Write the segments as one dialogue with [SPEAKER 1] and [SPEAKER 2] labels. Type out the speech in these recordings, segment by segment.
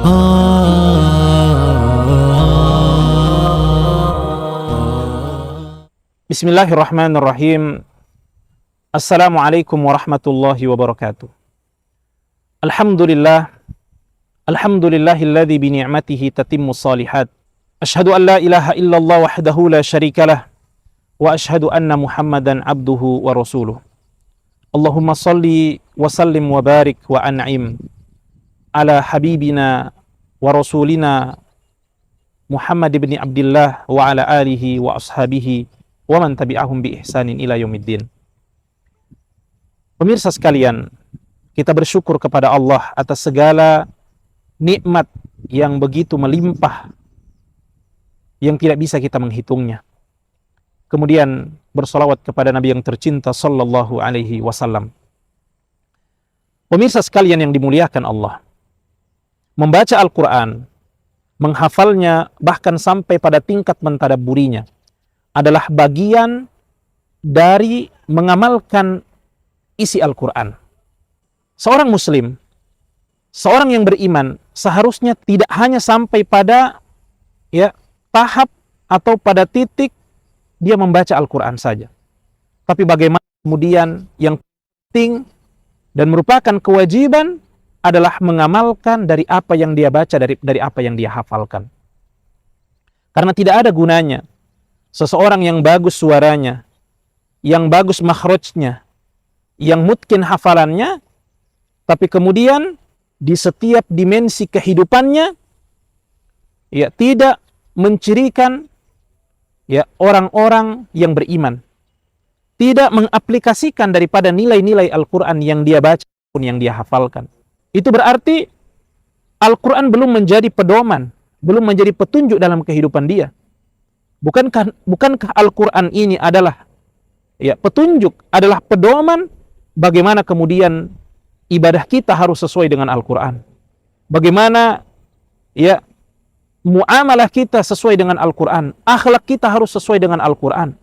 [SPEAKER 1] Bismillahirrahmanirrahim. Assalamualaikum warahmatullahi wabarakatuh. Alhamdulillahilladzi bi ni'matihi tatimmus shalihat. Asyhadu an la ilaha illallah wahdahu la syarikalah wa asyhadu anna Muhammadan abduhu wa rasuluh. Allahumma shalli wa sallim wa barik wa an'im ala habibina wa rasulina Muhammad ibn Abdullah wa ala alihi wa ashabihi wa man tabi'ahum bi ihsanin ila yaumiddin. Pemirsa sekalian, kita bersyukur kepada Allah atas segala nikmat yang begitu melimpah yang tidak bisa kita menghitungnya. Kemudian bersolawat kepada Nabi yang tercinta sallallahu alaihi wasallam. Pemirsa sekalian yang dimuliakan Allah, membaca Al-Quran, menghafalnya, bahkan sampai pada tingkat mentadabburinya adalah bagian dari mengamalkan isi Al-Quran. Seorang muslim, seorang yang beriman, seharusnya tidak hanya sampai pada tahap atau pada titik dia membaca Al-Quran saja. Tapi bagaimana kemudian yang penting dan merupakan kewajiban adalah mengamalkan dari apa yang dia baca, dari apa yang dia hafalkan. Karena tidak ada gunanya seseorang yang bagus suaranya, yang bagus makhrajnya, yang mungkin hafalannya, tapi kemudian di setiap dimensi kehidupannya tidak mencirikan orang-orang yang beriman, tidak mengaplikasikan daripada nilai-nilai Al-Quran yang dia baca pun yang dia hafalkan. Itu berarti Al-Quran belum menjadi pedoman, belum menjadi petunjuk dalam kehidupan dia. Bukankah Al-Quran ini adalah petunjuk, adalah pedoman bagaimana kemudian ibadah kita harus sesuai dengan Al-Quran. Bagaimana muamalah kita sesuai dengan Al-Quran, akhlak kita harus sesuai dengan Al-Quran.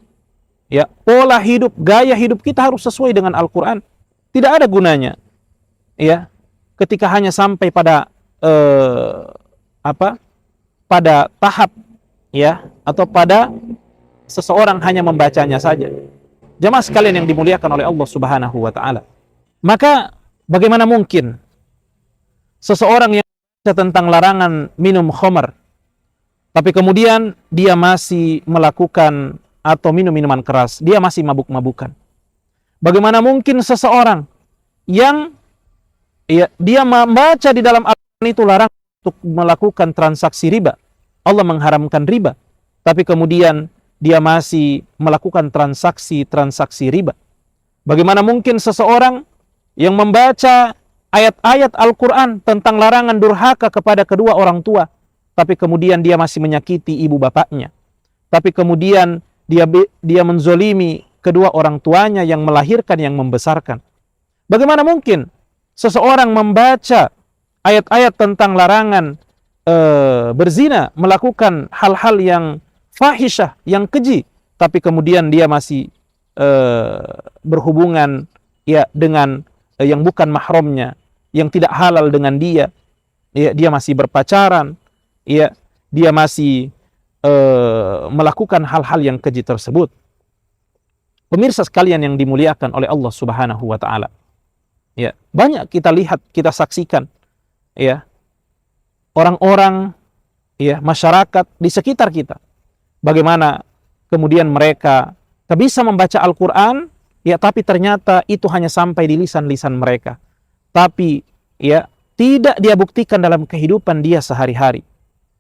[SPEAKER 1] Pola hidup, gaya hidup kita harus sesuai dengan Al-Quran. Tidak ada gunanya ketika hanya sampai pada pada tahap atau pada seseorang hanya membacanya saja. Jamaah sekalian yang dimuliakan oleh Allah Subhanahu wa taala. Maka bagaimana mungkin seseorang yang baca tentang larangan minum khamar, tapi kemudian dia masih melakukan atau minum minuman keras, dia masih mabuk-mabukan. Bagaimana mungkin seseorang yang dia membaca di dalam Al-Quran itu larangan untuk melakukan transaksi riba, Allah mengharamkan riba, tapi kemudian dia masih melakukan transaksi riba. Bagaimana mungkin seseorang yang membaca ayat-ayat Al-Quran tentang larangan durhaka kepada kedua orang tua, tapi kemudian dia masih menyakiti ibu bapaknya, tapi kemudian dia menzolimi kedua orang tuanya yang melahirkan, yang membesarkan. Bagaimana mungkin seseorang membaca ayat-ayat tentang larangan berzina, melakukan hal-hal yang fahisyah, yang keji, tapi kemudian dia masih berhubungan dengan yang bukan mahramnya, yang tidak halal dengan dia, dia masih berpacaran, dia masih melakukan hal-hal yang keji tersebut. Pemirsa sekalian yang dimuliakan oleh Allah Subhanahu wa taala, banyak kita lihat, kita saksikan orang-orang masyarakat di sekitar kita, bagaimana kemudian mereka bisa membaca Al-Quran, tapi ternyata itu hanya sampai di lisan-lisan mereka, tapi tidak dia buktikan dalam kehidupan dia sehari-hari,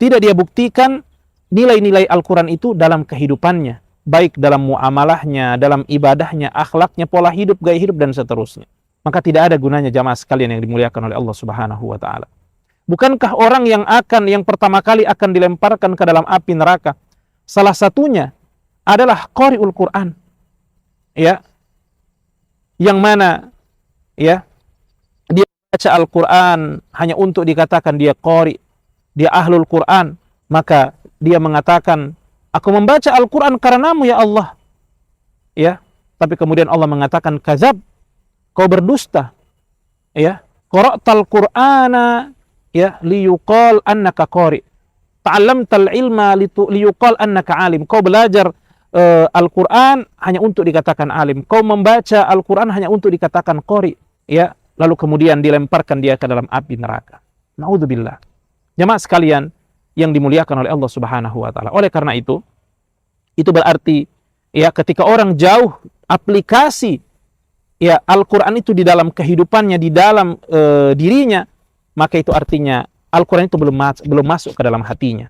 [SPEAKER 1] tidak dia buktikan nilai-nilai Al-Quran itu dalam kehidupannya, baik dalam muamalahnya, dalam ibadahnya, akhlaknya, pola hidup, gaya hidup, dan seterusnya. Maka tidak ada gunanya jamaah sekalian yang dimuliakan oleh Allah Subhanahu wa taala. Bukankah orang yang pertama kali akan dilemparkan ke dalam api neraka, salah satunya adalah qari'ul Quran, yang mana dia baca Al-Quran hanya untuk dikatakan dia qari, dia ahlul Quran, maka dia mengatakan, aku membaca Al-Quran karenamu ya Allah. Tapi kemudian Allah mengatakan, kazab, kau berdusta. Qara'tal Qur'ana ya liyuqal annaka qari. Ta'allamtal ilma liyuqal annaka alim. Kau belajar Al-Quran hanya untuk dikatakan alim. Kau membaca Al-Quran hanya untuk dikatakan qari, ya. Lalu kemudian dilemparkan dia ke dalam api neraka. Naudzubillah. Jemaah sekalian yang dimuliakan oleh Allah Subhanahu wa taala. Oleh karena itu berarti ya ketika orang jauh aplikasi ya Al-Quran itu di dalam kehidupannya, di dalam dirinya, maka itu artinya Al-Quran itu belum masuk ke dalam hatinya.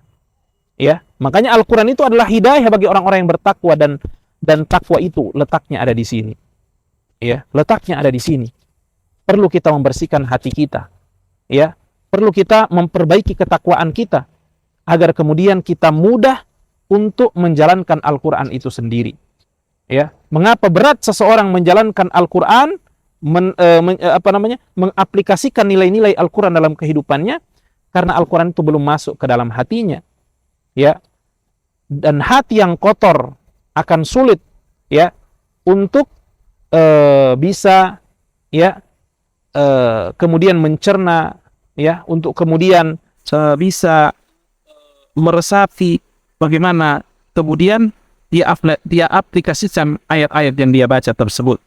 [SPEAKER 1] Ya, makanya Al-Quran itu adalah hidayah bagi orang-orang yang bertakwa, dan takwa itu letaknya ada di sini. Ya, letaknya ada di sini. Perlu kita membersihkan hati kita. Ya, perlu kita memperbaiki ketakwaan kita agar kemudian kita mudah untuk menjalankan Al-Quran itu sendiri. Ya, mengapa berat seseorang menjalankan Al-Quran, mengaplikasikan nilai-nilai Al-Quran dalam kehidupannya? Karena Al-Quran itu belum masuk ke dalam hatinya. Ya, dan hati yang kotor akan sulit ya untuk bisa ya kemudian mencerna, ya, untuk kemudian bisa meresapi bagaimana kemudian dia aplikasikan ayat-ayat yang dia baca tersebut.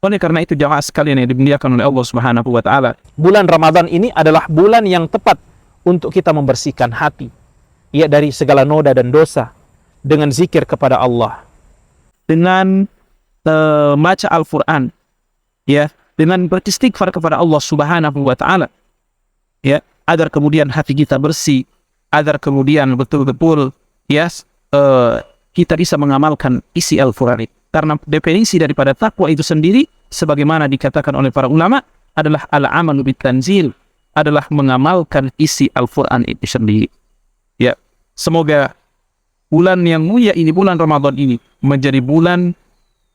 [SPEAKER 1] Oleh karena itu jamaah sekalian yang dimuliakan oleh Allah Subhanahu wa taala, bulan Ramadan ini adalah bulan yang tepat untuk kita membersihkan hati ya dari segala noda dan dosa dengan zikir kepada Allah, dengan baca Al-Qur'an, ya, dengan beristighfar kepada Allah Subhanahu wa taala, ya, agar kemudian hati kita bersih, agar kemudian betul-betul ya kita bisa mengamalkan isi Al-Qur'an. Karena definisi daripada takwa itu sendiri sebagaimana dikatakan oleh para ulama adalah al-amalu bitanzil, adalah mengamalkan isi Al-Qur'an itu sendiri. Ya, semoga bulan yang mulia ini, bulan Ramadan ini, menjadi bulan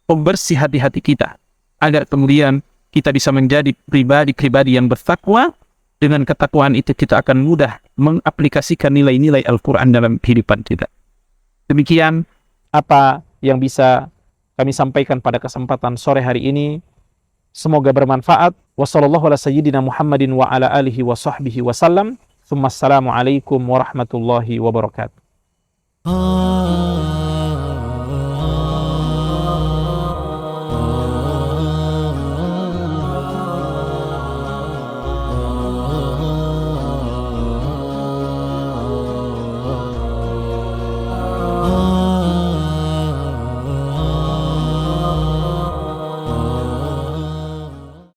[SPEAKER 1] pembersih hati-hati kita, agar kemudian kita bisa menjadi pribadi-pribadi yang bertakwa. Dengan ketakwaan itu kita akan mudah mengaplikasikan nilai-nilai Al-Quran dalam kehidupan kita. Demikian apa yang bisa kami sampaikan pada kesempatan sore hari ini. Semoga bermanfaat. Wassallallahu ala sayyidina Muhammadin wa ala alihi wa sahbihi wasallam. Assalamualaikum warahmatullahi wabarakatuh.